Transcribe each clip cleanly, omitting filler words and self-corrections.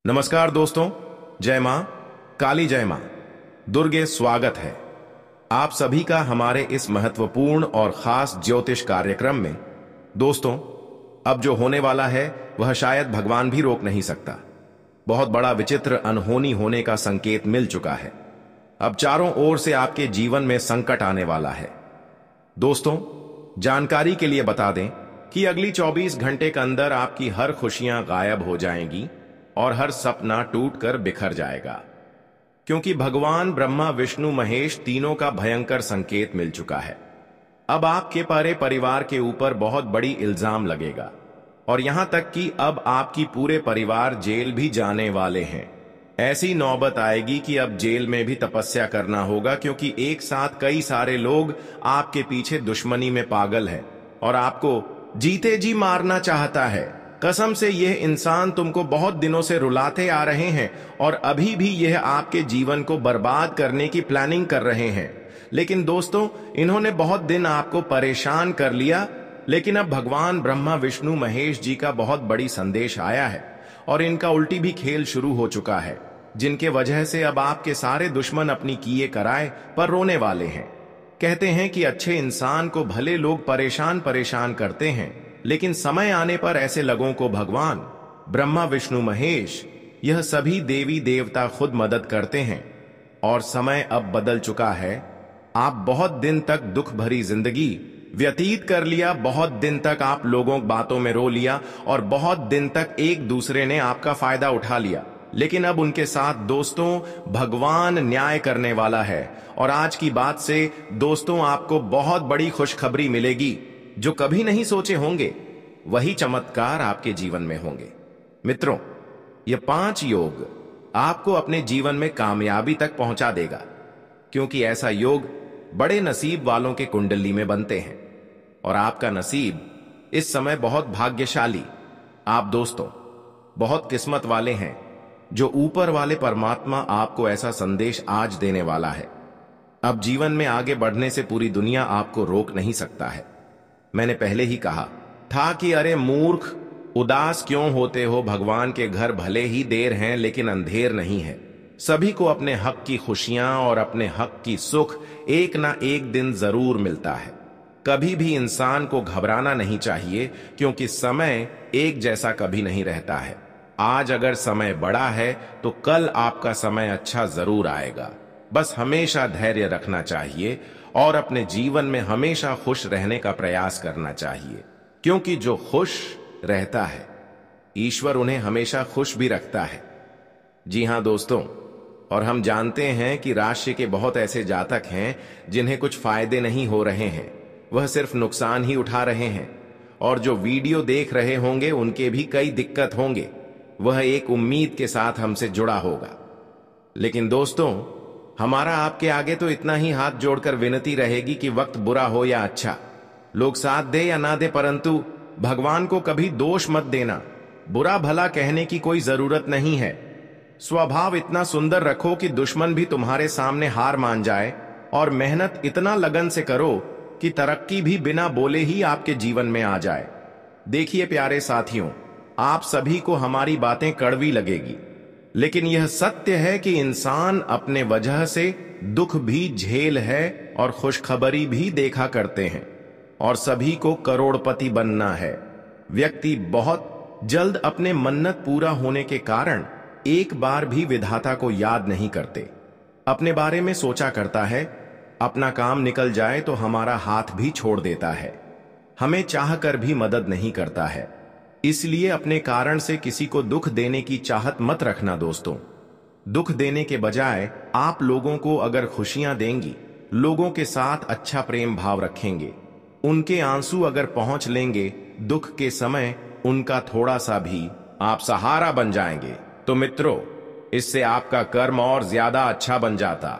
नमस्कार दोस्तों। जय मां काली, जय मां दुर्गे। स्वागत है आप सभी का हमारे इस महत्वपूर्ण और खास ज्योतिष कार्यक्रम में। दोस्तों, अब जो होने वाला है वह शायद भगवान भी रोक नहीं सकता। बहुत बड़ा विचित्र अनहोनी होने का संकेत मिल चुका है। अब चारों ओर से आपके जीवन में संकट आने वाला है। दोस्तों, जानकारी के लिए बता दें कि अगली 24 घंटे के अंदर आपकी हर खुशियां गायब हो जाएंगी और हर सपना टूटकर बिखर जाएगा, क्योंकि भगवान ब्रह्मा विष्णु महेश तीनों का भयंकर संकेत मिल चुका है। अब आपके पूरे परिवार के ऊपर बहुत बड़ी इल्जाम लगेगा और यहां तक कि अब आपकी पूरे परिवार जेल भी जाने वाले हैं। ऐसी नौबत आएगी कि अब जेल में भी तपस्या करना होगा, क्योंकि एक साथ कई सारे लोग आपके पीछे दुश्मनी में पागल है और आपको जीते जी मारना चाहता है। कसम से यह इंसान तुमको बहुत दिनों से रुलाते आ रहे हैं और अभी भी यह आपके जीवन को बर्बाद करने की प्लानिंग कर रहे हैं। लेकिन दोस्तों, इन्होंने बहुत दिन आपको परेशान कर लिया, लेकिन अब भगवान ब्रह्मा विष्णु महेश जी का बहुत बड़ी संदेश आया है और इनका उल्टी भी खेल शुरू हो चुका है, जिनके वजह से अब आपके सारे दुश्मन अपनी किए कराए पर रोने वाले हैं। कहते हैं कि अच्छे इंसान को भले लोग परेशान परेशान करते हैं, लेकिन समय आने पर ऐसे लोगों को भगवान ब्रह्मा विष्णु महेश यह सभी देवी देवता खुद मदद करते हैं। और समय अब बदल चुका है। आप बहुत दिन तक दुख भरी जिंदगी व्यतीत कर लिया, बहुत दिन तक आप लोगों की बातों में रो लिया और बहुत दिन तक एक दूसरे ने आपका फायदा उठा लिया। लेकिन अब उनके साथ दोस्तों भगवान न्याय करने वाला है और आज की बात से दोस्तों आपको बहुत बड़ी खुशखबरी मिलेगी जो कभी नहीं सोचे होंगे। वही चमत्कार आपके जीवन में होंगे। मित्रों, ये 5 योग आपको अपने जीवन में कामयाबी तक पहुंचा देगा, क्योंकि ऐसा योग बड़े नसीब वालों के कुंडली में बनते हैं और आपका नसीब इस समय बहुत भाग्यशाली। आप दोस्तों बहुत किस्मत वाले हैं जो ऊपर वाले परमात्मा आपको ऐसा संदेश आज देने वाला है। अब जीवन में आगे बढ़ने से पूरी दुनिया आपको रोक नहीं सकता है। मैंने पहले ही कहा था कि अरे मूर्ख, उदास क्यों होते हो? भगवान के घर भले ही देर हैं लेकिन अंधेर नहीं है। सभी को अपने हक की खुशियां और अपने हक की सुख एक ना एक दिन जरूर मिलता है। कभी भी इंसान को घबराना नहीं चाहिए, क्योंकि समय एक जैसा कभी नहीं रहता है। आज अगर समय बड़ा है तो कल आपका समय अच्छा जरूर आएगा। बस हमेशा धैर्य रखना चाहिए और अपने जीवन में हमेशा खुश रहने का प्रयास करना चाहिए, क्योंकि जो खुश रहता है ईश्वर उन्हें हमेशा खुश भी रखता है। जी हां दोस्तों, और हम जानते हैं कि राशि के बहुत ऐसे जातक हैं जिन्हें कुछ फायदे नहीं हो रहे हैं, वह सिर्फ नुकसान ही उठा रहे हैं। और जो वीडियो देख रहे होंगे उनके भी कई दिक्कत होंगे, वह एक उम्मीद के साथ हमसे जुड़ा होगा। लेकिन दोस्तों, हमारा आपके आगे तो इतना ही हाथ जोड़कर विनती रहेगी कि वक्त बुरा हो या अच्छा, लोग साथ दे या ना दे, परंतु भगवान को कभी दोष मत देना। बुरा भला कहने की कोई जरूरत नहीं है। स्वभाव इतना सुंदर रखो कि दुश्मन भी तुम्हारे सामने हार मान जाए, और मेहनत इतना लगन से करो कि तरक्की भी बिना बोले ही आपके जीवन में आ जाए। देखिए प्यारे साथियों, आप सभी को हमारी बातें कड़वी लगेगी, लेकिन यह सत्य है कि इंसान अपने वजह से दुख भी झेल है और खुशखबरी भी देखा करते हैं, और सभी को करोड़पति बनना है। व्यक्ति बहुत जल्द अपने मन्नत पूरा होने के कारण एक बार भी विधाता को याद नहीं करते। अपने बारे में सोचा करता है, अपना काम निकल जाए तो हमारा हाथ भी छोड़ देता है, हमें चाहकर भी मदद नहीं करता है। इसलिए अपने कारण से किसी को दुख देने की चाहत मत रखना दोस्तों। दुख देने के बजाय आप लोगों को अगर खुशियां देंगी, लोगों के साथ अच्छा प्रेम भाव रखेंगे, उनके आंसू अगर पहुंच लेंगे दुख के समय, उनका थोड़ा सा भी आप सहारा बन जाएंगे, तो मित्रों इससे आपका कर्म और ज्यादा अच्छा बन जाता।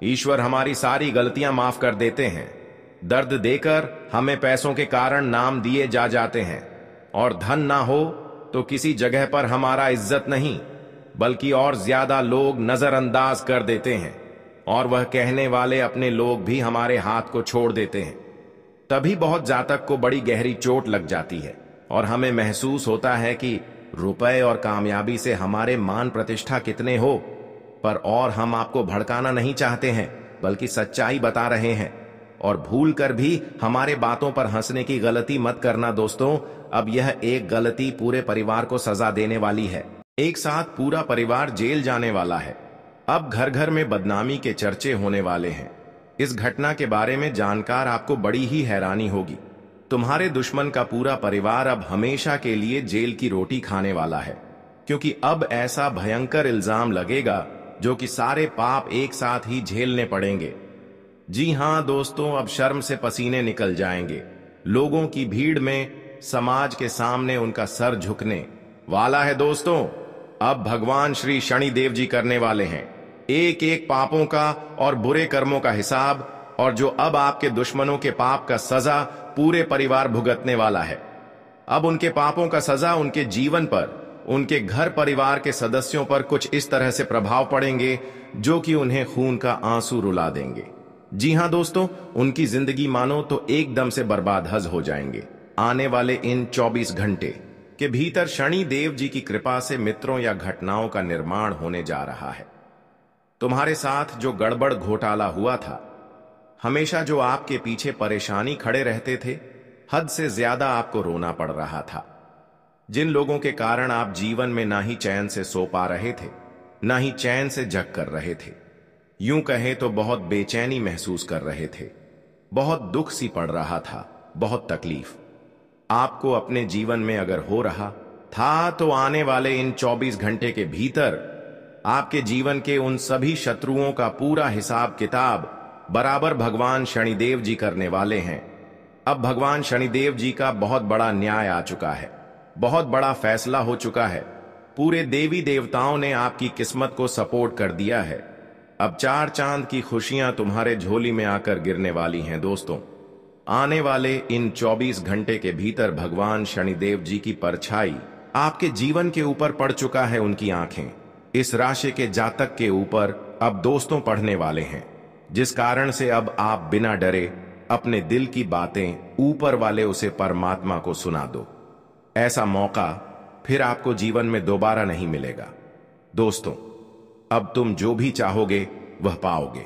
ईश्वर हमारी सारी गलतियां माफ कर देते हैं। दर्द देकर हमें पैसों के कारण नाम दिए जा जाते हैं, और धन ना हो तो किसी जगह पर हमारा इज्जत नहीं बल्कि और ज्यादा लोग नजरअंदाज कर देते हैं, और वह कहने वाले अपने लोग भी हमारे हाथ को छोड़ देते हैं। तभी बहुत जातक को बड़ी गहरी चोट लग जाती है और हमें महसूस होता है कि रुपए और कामयाबी से हमारे मान प्रतिष्ठा कितने हो, पर और हम आपको भड़काना नहीं चाहते हैं, बल्कि सच्चाई बता रहे हैं। और भूल कर भी हमारे बातों पर हंसने की गलती मत करना दोस्तों। अब यह एक गलती पूरे परिवार को सजा देने वाली है। एक साथ पूरा परिवार जेल जाने वाला है। अब घर घर में बदनामी के चर्चे होने वाले हैं। इस घटना के बारे में जानकर आपको बड़ी ही हैरानी होगी। तुम्हारे दुश्मन का पूरा परिवार अब हमेशा के लिए जेल की रोटी खाने वाला है, क्योंकि अब ऐसा भयंकर इल्जाम लगेगा जो कि सारे पाप एक साथ ही झेलने पड़ेंगे। जी हां दोस्तों, अब शर्म से पसीने निकल जाएंगे। लोगों की भीड़ में समाज के सामने उनका सर झुकने वाला है दोस्तों। अब भगवान श्री शनिदेव जी करने वाले हैं एक एक पापों का और बुरे कर्मों का हिसाब, और जो अब आपके दुश्मनों के पाप का सजा पूरे परिवार भुगतने वाला है। अब उनके पापों का सजा उनके जीवन पर, उनके घर परिवार के सदस्यों पर कुछ इस तरह से प्रभाव पड़ेंगे जो कि उन्हें खून का आंसू रुला देंगे। जी हां दोस्तों, उनकी जिंदगी मानो तो एकदम से बर्बाद हज हो जाएंगे। आने वाले इन 24 घंटे के भीतर शनि देव जी की कृपा से मित्रों या घटनाओं का निर्माण होने जा रहा है। तुम्हारे साथ जो गड़बड़ घोटाला हुआ था, हमेशा जो आपके पीछे परेशानी खड़े रहते थे, हद से ज्यादा आपको रोना पड़ रहा था। जिन लोगों के कारण आप जीवन में ना ही चैन से सो पा रहे थे, ना ही चैन से जग कर रहे थे, यूं कहें तो बहुत बेचैनी महसूस कर रहे थे, बहुत दुख सी पड़ रहा था, बहुत तकलीफ आपको अपने जीवन में अगर हो रहा था, तो आने वाले इन 24 घंटे के भीतर आपके जीवन के उन सभी शत्रुओं का पूरा हिसाब किताब बराबर भगवान शनिदेव जी करने वाले हैं। अब भगवान शनिदेव जी का बहुत बड़ा न्याय आ चुका है, बहुत बड़ा फैसला हो चुका है। पूरे देवी देवताओं ने आपकी किस्मत को सपोर्ट कर दिया है। अब 4 चांद की खुशियां तुम्हारे झोली में आकर गिरने वाली हैं दोस्तों। आने वाले इन 24 घंटे के भीतर भगवान शनिदेव जी की परछाई आपके जीवन के ऊपर पड़ चुका है। उनकी आंखें इस राशि के जातक के ऊपर अब दोस्तों पढ़ने वाले हैं, जिस कारण से अब आप बिना डरे अपने दिल की बातें ऊपर वाले उसे परमात्मा को सुना दो। ऐसा मौका फिर आपको जीवन में दोबारा नहीं मिलेगा दोस्तों। अब तुम जो भी चाहोगे वह पाओगे,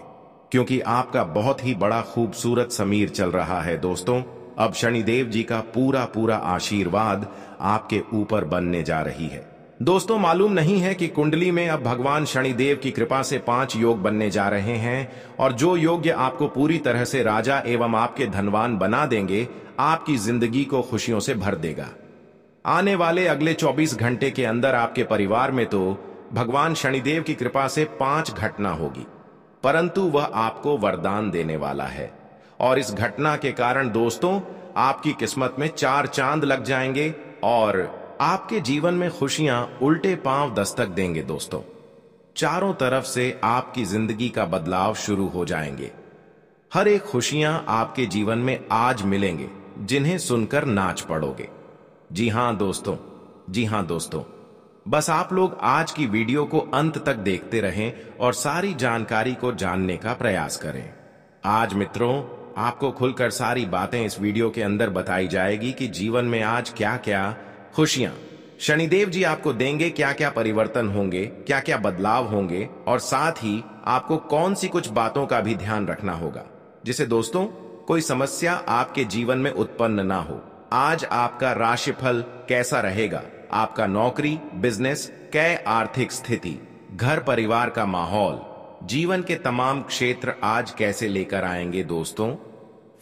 क्योंकि आपका बहुत ही बड़ा खूबसूरत समीर चल रहा है दोस्तों। अब शनिदेव जी का पूरा पूरा आशीर्वाद आपके ऊपर बनने जा रही है दोस्तों। मालूम नहीं है कि कुंडली में अब भगवान शनिदेव की कृपा से 5 योग बनने जा रहे हैं, और जो योग्य आपको पूरी तरह से राजा एवं आपके धनवान बना देंगे, आपकी जिंदगी को खुशियों से भर देगा। आने वाले अगले 24 घंटे के अंदर आपके परिवार में तो भगवान शनिदेव की कृपा से 5 घटना होगी, परंतु वह आपको वरदान देने वाला है। और इस घटना के कारण दोस्तों आपकी किस्मत में 4 चांद लग जाएंगे और आपके जीवन में खुशियां उल्टे पांव दस्तक देंगे दोस्तों। चारों तरफ से आपकी जिंदगी का बदलाव शुरू हो जाएंगे। हर एक खुशियां आपके जीवन में आज मिलेंगे, जिन्हें सुनकर नाच पड़ोगे। जी हां दोस्तों, जी हां दोस्तों, बस आप लोग आज की वीडियो को अंत तक देखते रहें और सारी जानकारी को जानने का प्रयास करें। आज मित्रों आपको खुलकर सारी बातें इस वीडियो के अंदर बताई जाएगी कि जीवन में आज क्या क्या खुशियां शनिदेव जी आपको देंगे, क्या क्या परिवर्तन होंगे, क्या क्या बदलाव होंगे, और साथ ही आपको कौन सी कुछ बातों का भी ध्यान रखना होगा, जिसे दोस्तों कोई समस्या आपके जीवन में उत्पन्न ना हो। आज आपका राशिफल कैसा रहेगा, आपका नौकरी, बिजनेस, कै आर्थिक स्थिति, घर परिवार का माहौल, जीवन के तमाम क्षेत्र आज कैसे लेकर आएंगे दोस्तों।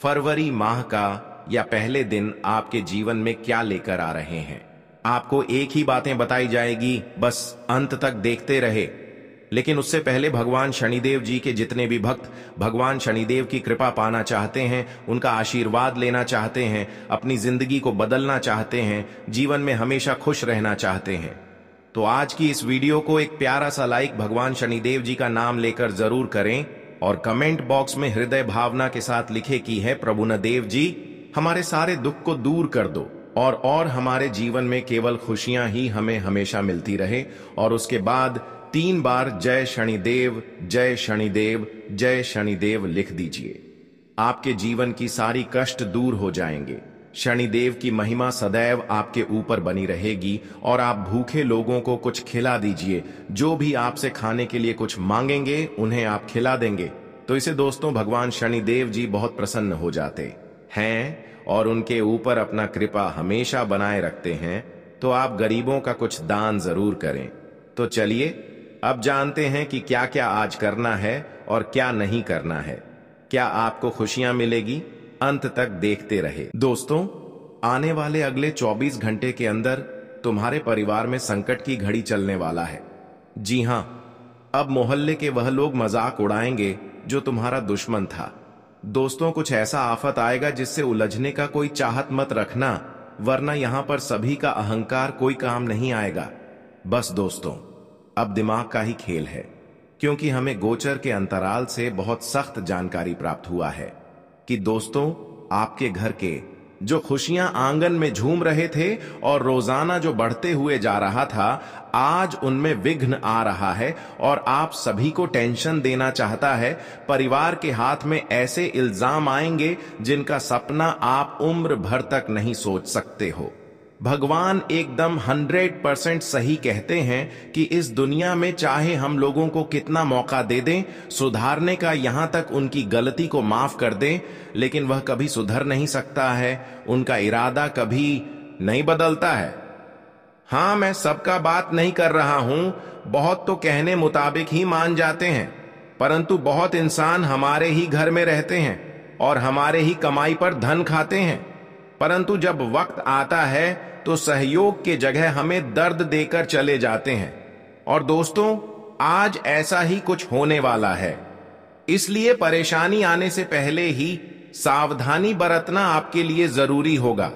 फरवरी माह का या पहले दिन आपके जीवन में क्या लेकर आ रहे हैं, आपको एक ही बातें बताई जाएगी, बस अंत तक देखते रहे। लेकिन उससे पहले भगवान शनिदेव जी के जितने भी भक्त भगवान शनिदेव की कृपा पाना चाहते हैं, उनका आशीर्वाद लेना चाहते हैं, अपनी जिंदगी को बदलना चाहते हैं, जीवन में हमेशा खुश रहना चाहते हैं, तो आज की इस वीडियो को एक प्यारा सा लाइक भगवान शनिदेव जी का नाम लेकर जरूर करें, और कमेंट बॉक्स में हृदय भावना के साथ लिखे की है प्रभु नदेव जी हमारे सारे दुख को दूर कर दो, और हमारे जीवन में केवल खुशियां ही हमें हमेशा मिलती रहे। और उसके बाद 3 बार जय शनिदेव, जय शनिदेव, जय शनिदेव लिख दीजिए। आपके जीवन की सारी कष्ट दूर हो जाएंगे, शनिदेव की महिमा सदैव आपके ऊपर बनी रहेगी और आप भूखे लोगों को कुछ खिला दीजिए। जो भी आपसे खाने के लिए कुछ मांगेंगे उन्हें आप खिला देंगे। तो इसे दोस्तों भगवान शनिदेव जी बहुत प्रसन्न हो जाते हैं और उनके ऊपर अपना कृपा हमेशा बनाए रखते हैं। तो आप गरीबों का कुछ दान जरूर करें। तो चलिए अब जानते हैं कि क्या क्या आज करना है और क्या नहीं करना है। क्या आपको खुशियां मिलेगी? अंत तक देखते रहे। दोस्तों, आने वाले अगले 24 घंटे के अंदर तुम्हारे परिवार में संकट की घड़ी चलने वाला है। जी हां, अब मोहल्ले के वह लोग मजाक उड़ाएंगे जो तुम्हारा दुश्मन था। दोस्तों, कुछ ऐसा आफत आएगा जिससे उलझने का कोई चाहत मत रखना, वरना यहां पर सभी का अहंकार कोई काम नहीं आएगा। बस दोस्तों, अब दिमाग का ही खेल है, क्योंकि हमें गोचर के अंतराल से बहुत सख्त जानकारी प्राप्त हुआ है कि दोस्तों, आपके घर के जो खुशियां आंगन में झूम रहे थे और रोजाना जो बढ़ते हुए जा रहा था, आज उनमें विघ्न आ रहा है और आप सभी को टेंशन देना चाहता है। परिवार के हाथ में ऐसे इल्जाम आएंगे जिनका सपना आप उम्र भर तक नहीं सोच सकते हो। भगवान एकदम 100% सही कहते हैं कि इस दुनिया में चाहे हम लोगों को कितना मौका दे दें सुधारने का, यहां तक उनकी गलती को माफ कर दें, लेकिन वह कभी सुधर नहीं सकता है। उनका इरादा कभी नहीं बदलता है। हां, मैं सबका बात नहीं कर रहा हूं। बहुत तो कहने मुताबिक ही मान जाते हैं, परंतु बहुत इंसान हमारे ही घर में रहते हैं और हमारे ही कमाई पर धन खाते हैं, परंतु जब वक्त आता है तो सहयोग के जगह हमें दर्द देकर चले जाते हैं। और दोस्तों, आज ऐसा ही कुछ होने वाला है। इसलिए परेशानी आने से पहले ही सावधानी बरतना आपके लिए जरूरी होगा,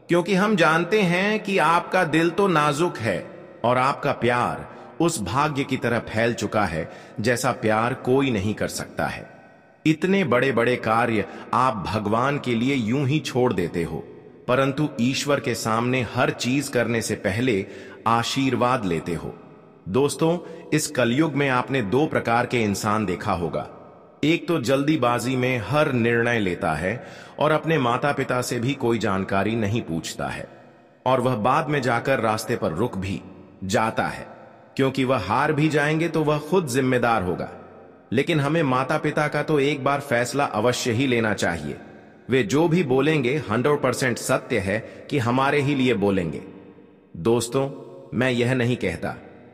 क्योंकि हम जानते हैं कि आपका दिल तो नाजुक है और आपका प्यार उस भाग्य की तरह फैल चुका है जैसा प्यार कोई नहीं कर सकता है। इतने बड़े बड़े कार्य आप भगवान के लिए यूं ही छोड़ देते हो, परंतु ईश्वर के सामने हर चीज करने से पहले आशीर्वाद लेते हो। दोस्तों, इस कलयुग में आपने दो प्रकार के इंसान देखा होगा। एक तो जल्दीबाजी में हर निर्णय लेता है और अपने माता पिता से भी कोई जानकारी नहीं पूछता है, और वह बाद में जाकर रास्ते पर रुक भी जाता है, क्योंकि वह हार भी जाएंगे तो वह खुद जिम्मेदार होगा। लेकिन हमें माता पिता का तो एक बार फैसला अवश्य ही लेना चाहिए। वे जो भी बोलेंगे 100% सत्य है कि हमारे ही लिए बोलेंगे। दोस्तों, मैं यह नहीं कहता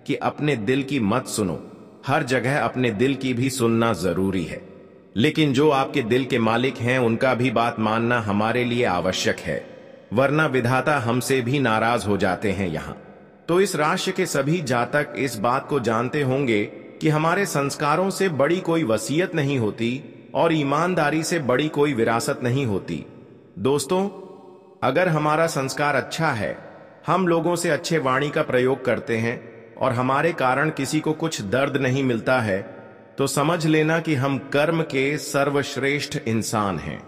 कि अपने दिल की मत सुनो, हर जगह अपने दिल की भी सुनना जरूरी है, लेकिन जो आपके दिल के मालिक हैं उनका भी बात मानना हमारे लिए आवश्यक है, वरना विधाता हमसे भी नाराज हो जाते हैं यहां। तो इस राशि के सभी जातक इस बात को जानते होंगे कि हमारे संस्कारों से बड़ी कोई वसीयत नहीं होती और ईमानदारी से बड़ी कोई विरासत नहीं होती। दोस्तों, अगर हमारा संस्कार अच्छा है, हम लोगों से अच्छे वाणी का प्रयोग करते हैं और हमारे कारण किसी को कुछ दर्द नहीं मिलता है, तो समझ लेना कि हम कर्म के सर्वश्रेष्ठ इंसान हैं।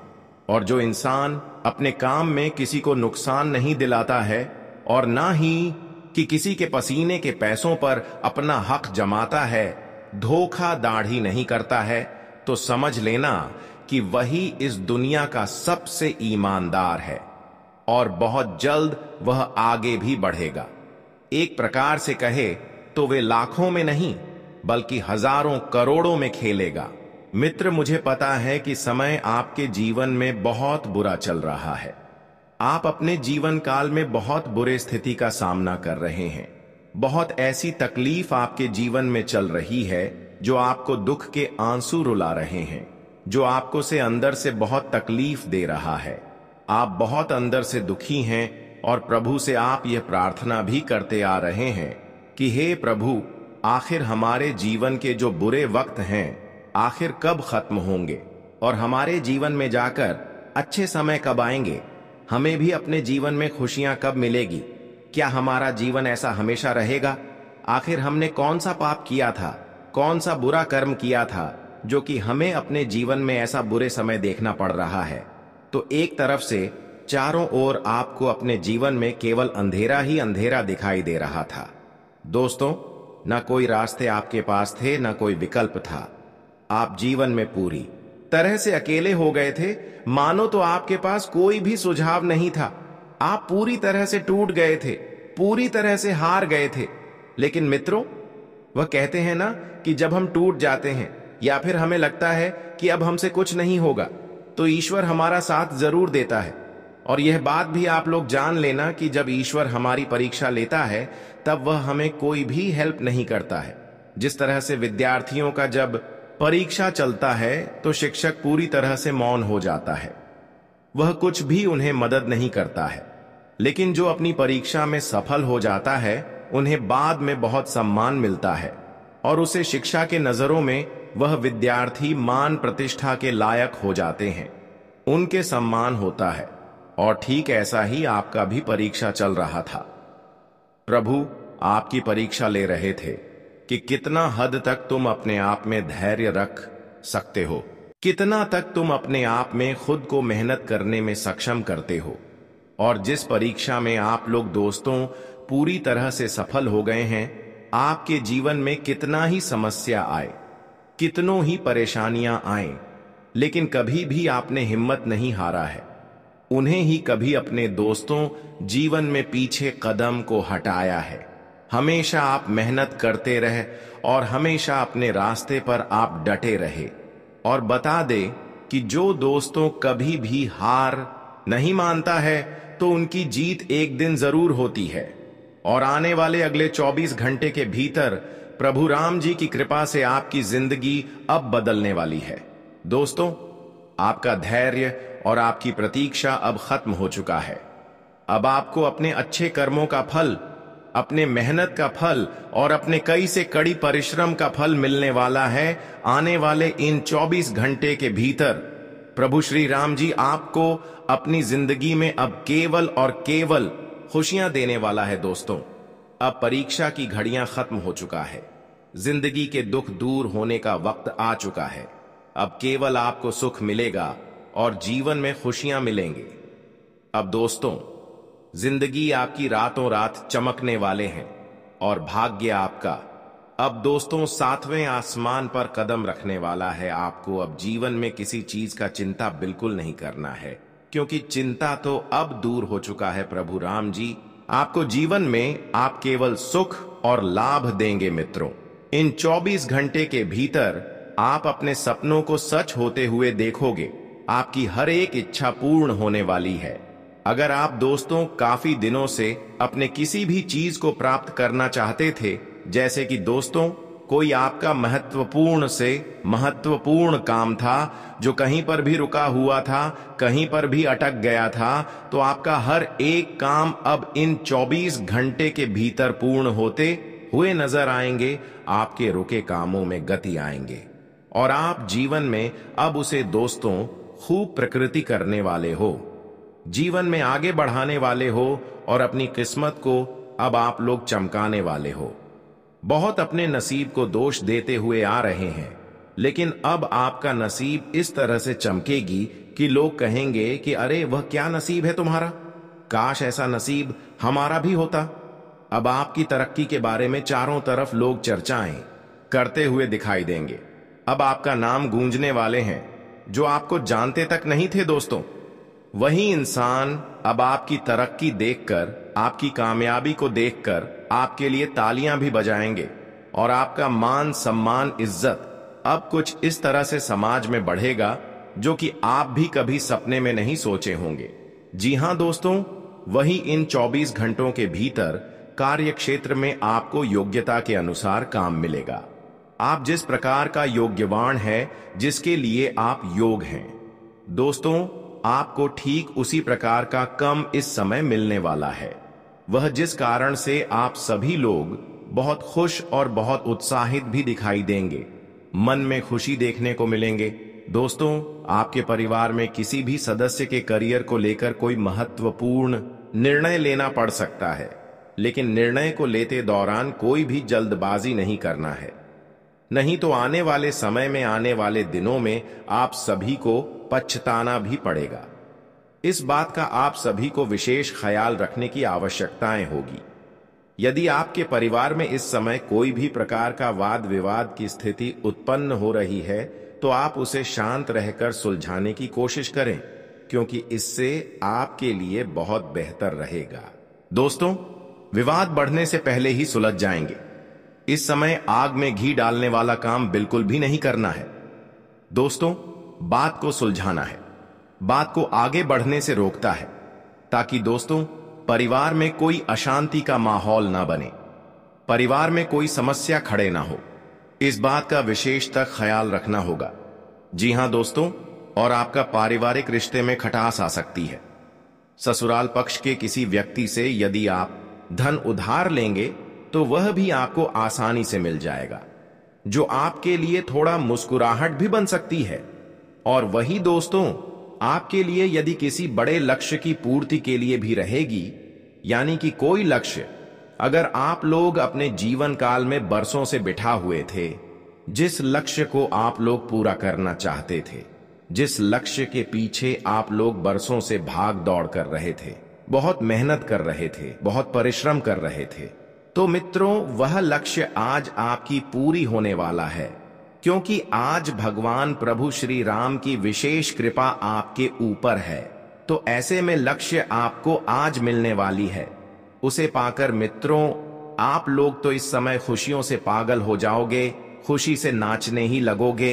और जो इंसान अपने काम में किसी को नुकसान नहीं दिलाता है और ना ही कि किसी के पसीने के पैसों पर अपना हक जमाता है, धोखाधड़ी नहीं करता है, तो समझ लेना कि वही इस दुनिया का सबसे ईमानदार है और बहुत जल्द वह आगे भी बढ़ेगा। एक प्रकार से कहे तो वे लाखों में नहीं बल्कि हजारों करोड़ों में खेलेगा। मित्र, मुझे पता है कि समय आपके जीवन में बहुत बुरा चल रहा है। आप अपने जीवन काल में बहुत बुरे स्थिति का सामना कर रहे हैं। बहुत ऐसी तकलीफ आपके जीवन में चल रही है जो आपको दुख के आंसू रुला रहे हैं, जो आपको से अंदर से बहुत तकलीफ दे रहा है। आप बहुत अंदर से दुखी हैं और प्रभु से आप यह प्रार्थना भी करते आ रहे हैं कि हे प्रभु, आखिर हमारे जीवन के जो बुरे वक्त हैं आखिर कब खत्म होंगे और हमारे जीवन में जाकर अच्छे समय कब आएंगे? हमें भी अपने जीवन में खुशियां कब मिलेगी? क्या हमारा जीवन ऐसा हमेशा रहेगा? आखिर हमने कौन सा पाप किया था, कौन सा बुरा कर्म किया था जो कि हमें अपने जीवन में ऐसा बुरे समय देखना पड़ रहा है? तो एक तरफ से चारों ओर आपको अपने जीवन में केवल अंधेरा ही अंधेरा दिखाई दे रहा था। दोस्तों, न कोई रास्ते आपके पास थे, न कोई विकल्प था। आप जीवन में पूरी तरह से अकेले हो गए थे, मानो तो आपके पास कोई भी सुझाव नहीं था। आप पूरी तरह से टूट गए थे, पूरी तरह से हार गए थे। लेकिन मित्रों, वह कहते हैं ना कि जब हम टूट जाते हैं या फिर हमें लगता है कि अब हमसे कुछ नहीं होगा, तो ईश्वर हमारा साथ जरूर देता है। और यह बात भी आप लोग जान लेना कि जब ईश्वर हमारी परीक्षा लेता है, तब वह हमें कोई भी हेल्प नहीं करता है। जिस तरह से विद्यार्थियों का जब परीक्षा चलता है तो शिक्षक पूरी तरह से मौन हो जाता है, वह कुछ भी उन्हें मदद नहीं करता है। लेकिन जो अपनी परीक्षा में सफल हो जाता है, उन्हें बाद में बहुत सम्मान मिलता है और उसे शिक्षा के नजरों में वह विद्यार्थी मान प्रतिष्ठा के लायक हो जाते हैं, उनके सम्मान होता है। और ठीक ऐसा ही आपका भी परीक्षा चल रहा था। प्रभु आपकी परीक्षा ले रहे थे कि कितना हद तक तुम अपने आप में धैर्य रख सकते हो, कितना तक तुम अपने आप में खुद को मेहनत करने में सक्षम करते हो। और जिस परीक्षा में आप लोग दोस्तों पूरी तरह से सफल हो गए हैं, आपके जीवन में कितना ही समस्या आए, कितनों ही परेशानियां आए, लेकिन कभी भी आपने हिम्मत नहीं हारा है। उन्हें ही कभी अपने दोस्तों जीवन में पीछे कदम को हटाया है। हमेशा आप मेहनत करते रहे और हमेशा अपने रास्ते पर आप डटे रहे। और बता दे कि जो दोस्तों कभी भी हार नहीं मानता है, तो उनकी जीत एक दिन जरूर होती है। और आने वाले अगले 24 घंटे के भीतर प्रभु राम जी की कृपा से आपकी जिंदगी अब बदलने वाली है। दोस्तों, आपका धैर्य और आपकी प्रतीक्षा अब खत्म हो चुका है। अब आपको अपने अच्छे कर्मों का फल, अपने मेहनत का फल और अपने कई से कड़ी परिश्रम का फल मिलने वाला है। आने वाले इन 24 घंटे के भीतर प्रभु श्री राम जी आपको अपनी जिंदगी में अब केवल और केवल खुशियां देने वाला है। दोस्तों, अब परीक्षा की घड़ियां खत्म हो चुका है, जिंदगी के दुख दूर होने का वक्त आ चुका है। अब केवल आपको सुख मिलेगा और जीवन में खुशियां मिलेंगे। अब दोस्तों, जिंदगी आपकी रातों रात चमकने वाले हैं और भाग्य आपका अब दोस्तों 7वें आसमान पर कदम रखने वाला है। आपको अब जीवन में किसी चीज का चिंता बिल्कुल नहीं करना है, क्योंकि चिंता तो अब दूर हो चुका है। प्रभु राम जी आपको जीवन में आप केवल सुख और लाभ देंगे। मित्रों, इन 24 घंटे के भीतर आप अपने सपनों को सच होते हुए देखोगे। आपकी हर एक इच्छा पूर्ण होने वाली है। अगर आप दोस्तों काफी दिनों से अपने किसी भी चीज को प्राप्त करना चाहते थे, जैसे कि दोस्तों कोई आपका महत्वपूर्ण काम था जो कहीं पर भी रुका हुआ था, कहीं पर भी अटक गया था, तो आपका हर एक काम अब इन 24 घंटे के भीतर पूर्ण होते हुए नजर आएंगे। आपके रुके कामों में गति आएंगे और आप जीवन में अब उसे दोस्तों खूब प्रकृति करने वाले हो, जीवन में आगे बढ़ाने वाले हो और अपनी किस्मत को अब आप लोग चमकाने वाले हो। बहुत अपने नसीब को दोष देते हुए आ रहे हैं, लेकिन अब आपका नसीब इस तरह से चमकेगी कि लोग कहेंगे कि अरे वह क्या नसीब है तुम्हारा, काश ऐसा नसीब हमारा भी होता। अब आपकी तरक्की के बारे में चारों तरफ लोग चर्चाएं करते हुए दिखाई देंगे। अब आपका नाम गूंजने वाले हैं जो आपको जानते तक नहीं थे। दोस्तों, वही इंसान अब आपकी तरक्की देखकर, आपकी कामयाबी को देखकर आपके लिए तालियां भी बजाएंगे और आपका मान सम्मान इज्जत अब कुछ इस तरह से समाज में बढ़ेगा जो कि आप भी कभी सपने में नहीं सोचे होंगे। जी हां दोस्तों, वही इन 24 घंटों के भीतर कार्य क्षेत्र में आपको योग्यता के अनुसार काम मिलेगा। आप जिस प्रकार का योग्यवान है, जिसके लिए आप योग हैं, दोस्तों आपको ठीक उसी प्रकार का कम इस समय मिलने वाला है। वह जिस कारण से आप सभी लोग बहुत खुश और बहुत उत्साहित भी दिखाई देंगे, मन में खुशी देखने को मिलेंगे। दोस्तों, आपके परिवार में किसी भी सदस्य के करियर को लेकर कोई महत्वपूर्ण निर्णय लेना पड़ सकता है, लेकिन निर्णय को लेते दौरान कोई भी जल्दबाजी नहीं करना है, नहीं तो आने वाले समय में, आने वाले दिनों में आप सभी को पछताना भी पड़ेगा। इस बात का आप सभी को विशेष ख्याल रखने की आवश्यकताएं होगी। यदि आपके परिवार में इस समय कोई भी प्रकार का वाद विवाद की स्थिति उत्पन्न हो रही है, तो आप उसे शांत रहकर सुलझाने की कोशिश करें, क्योंकि इससे आपके लिए बहुत बेहतर रहेगा। दोस्तों, विवाद बढ़ने से पहले ही सुलझ जाएंगे। इस समय आग में घी डालने वाला काम बिल्कुल भी नहीं करना है। दोस्तों, बात को सुलझाना है, बात को आगे बढ़ने से रोकता है, ताकि दोस्तों परिवार में कोई अशांति का माहौल ना बने, परिवार में कोई समस्या खड़े ना हो। इस बात का विशेष तक ख्याल रखना होगा। जी हां दोस्तों, और आपका पारिवारिक रिश्ते में खटास आ सकती है। ससुराल पक्ष के किसी व्यक्ति से यदि आप धन उधार लेंगे तो वह भी आपको आसानी से मिल जाएगा, जो आपके लिए थोड़ा मुस्कुराहट भी बन सकती है। और वही दोस्तों, आपके लिए यदि किसी बड़े लक्ष्य की पूर्ति के लिए भी रहेगी, यानी कि कोई लक्ष्य अगर आप लोग अपने जीवन काल में बरसों से बिठा हुए थे, जिस लक्ष्य को आप लोग पूरा करना चाहते थे, जिस लक्ष्य के पीछे आप लोग बरसों से भाग दौड़ कर रहे थे, बहुत मेहनत कर रहे थे, बहुत परिश्रम कर रहे थे, तो मित्रों वह लक्ष्य आज आपकी पूरी होने वाला है, क्योंकि आज भगवान प्रभु श्री राम की विशेष कृपा आपके ऊपर है। तो ऐसे में लक्ष्य आपको आज मिलने वाली है। उसे पाकर मित्रों आप लोग तो इस समय खुशियों से पागल हो जाओगे, खुशी से नाचने ही लगोगे।